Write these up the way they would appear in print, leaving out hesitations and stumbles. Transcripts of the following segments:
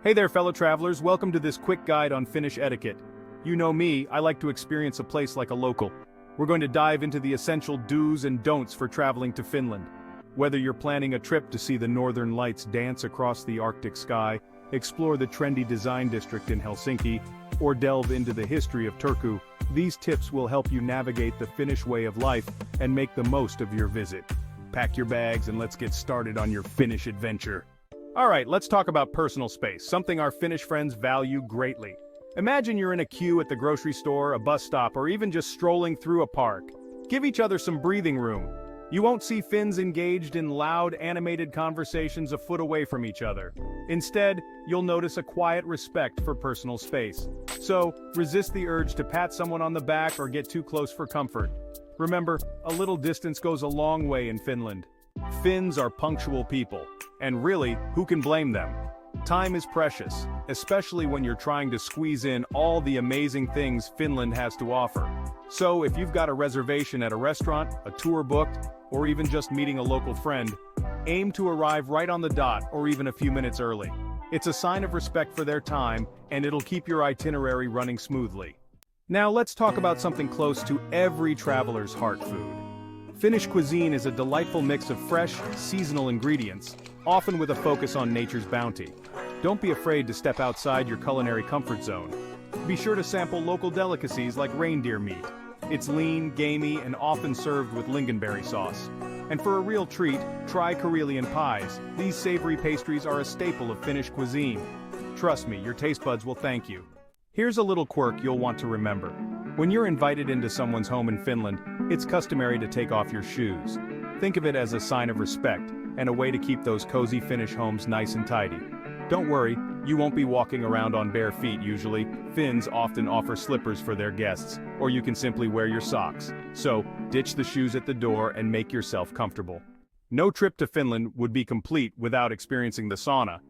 Hey there, fellow travelers, welcome to this quick guide on Finnish etiquette. You know me, I like to experience a place like a local. We're going to dive into the essential do's and don'ts for traveling to Finland. Whether you're planning a trip to see the northern lights dance across the Arctic sky, explore the trendy design district in Helsinki, or delve into the history of Turku, these tips will help you navigate the Finnish way of life and make the most of your visit. Pack your bags and let's get started on your Finnish adventure. Alright, let's talk about personal space, something our Finnish friends value greatly. Imagine you're in a queue at the grocery store, a bus stop, or even just strolling through a park. Give each other some breathing room. You won't see Finns engaged in loud, animated conversations a foot away from each other. Instead, you'll notice a quiet respect for personal space. So, resist the urge to pat someone on the back or get too close for comfort. Remember, a little distance goes a long way in Finland. Finns are punctual people. And really, who can blame them? Time is precious, especially when you're trying to squeeze in all the amazing things Finland has to offer. So if you've got a reservation at a restaurant, a tour booked, or even just meeting a local friend, aim to arrive right on the dot or even a few minutes early. It's a sign of respect for their time, and it'll keep your itinerary running smoothly. Now let's talk about something close to every traveler's heart food. Finnish cuisine is a delightful mix of fresh, seasonal ingredients, often with a focus on nature's bounty. Don't be afraid to step outside your culinary comfort zone. Be sure to sample local delicacies like reindeer meat. It's lean, gamey, and often served with lingonberry sauce. And for a real treat, try Karelian pies. These savory pastries are a staple of Finnish cuisine. Trust me, your taste buds will thank you. Here's a little quirk you'll want to remember. When you're invited into someone's home in Finland, it's customary to take off your shoes. Think of it as a sign of respect, and a way to keep those cozy Finnish homes nice and tidy. Don't worry, you won't be walking around on bare feet usually. Finns often offer slippers for their guests, or you can simply wear your socks. So, ditch the shoes at the door and make yourself comfortable. No trip to Finland would be complete without experiencing the sauna.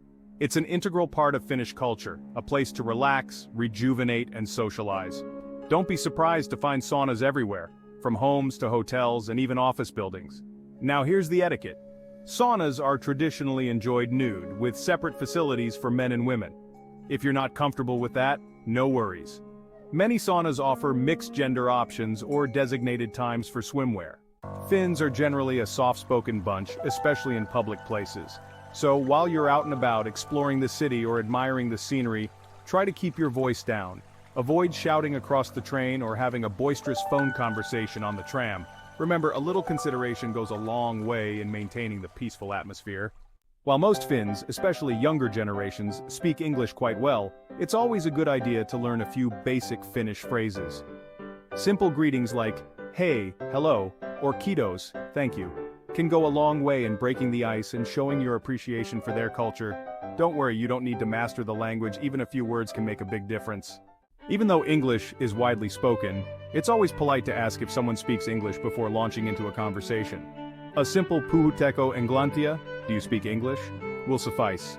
It's an integral part of Finnish culture, a place to relax, rejuvenate, and socialize. Don't be surprised to find saunas everywhere, from homes to hotels and even office buildings. Now here's the etiquette. Saunas are traditionally enjoyed nude, with separate facilities for men and women. If you're not comfortable with that, no worries. Many saunas offer mixed-gender options or designated times for swimwear. Finns are generally a soft-spoken bunch, especially in public places. So while you're out and about exploring the city or admiring the scenery, try to keep your voice down. Avoid shouting across the train or having a boisterous phone conversation on the tram. Remember, a little consideration goes a long way in maintaining the peaceful atmosphere. While most Finns, especially younger generations, speak English quite well, it's always a good idea to learn a few basic Finnish phrases. Simple greetings like, hey, hello, or kiitos, thank you, can go a long way in breaking the ice and showing your appreciation for their culture. Don't worry, you don't need to master the language, even a few words can make a big difference. Even though English is widely spoken, it's always polite to ask if someone speaks English before launching into a conversation. A simple puhutteko englantia, do you speak English, will suffice.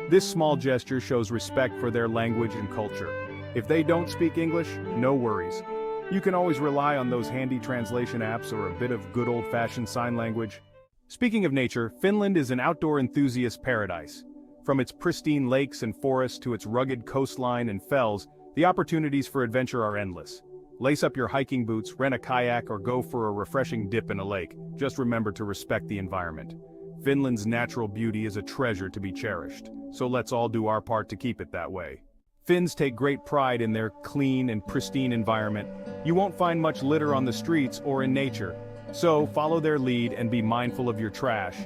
This small gesture shows respect for their language and culture. If they don't speak English, no worries. You can always rely on those handy translation apps or a bit of good old-fashioned sign language. Speaking of nature, Finland is an outdoor enthusiast paradise. From its pristine lakes and forests to its rugged coastline and fells, the opportunities for adventure are endless. Lace up your hiking boots, rent a kayak, or go for a refreshing dip in a lake. Just remember to respect the environment. Finland's natural beauty is a treasure to be cherished, so let's all do our part to keep it that way. Finns take great pride in their clean and pristine environment. You won't find much litter on the streets or in nature. So follow their lead and be mindful of your trash.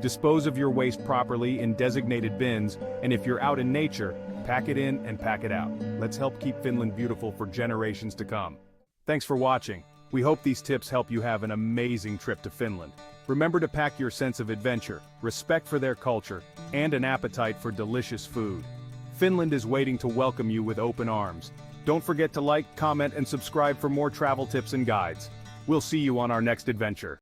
Dispose of your waste properly in designated bins, and if you're out in nature, pack it in and pack it out. Let's help keep Finland beautiful for generations to come. Thanks for watching. We hope these tips help you have an amazing trip to Finland. Remember to pack your sense of adventure, respect for their culture, and an appetite for delicious food. Finland is waiting to welcome you with open arms. Don't forget to like, comment, and subscribe for more travel tips and guides. We'll see you on our next adventure.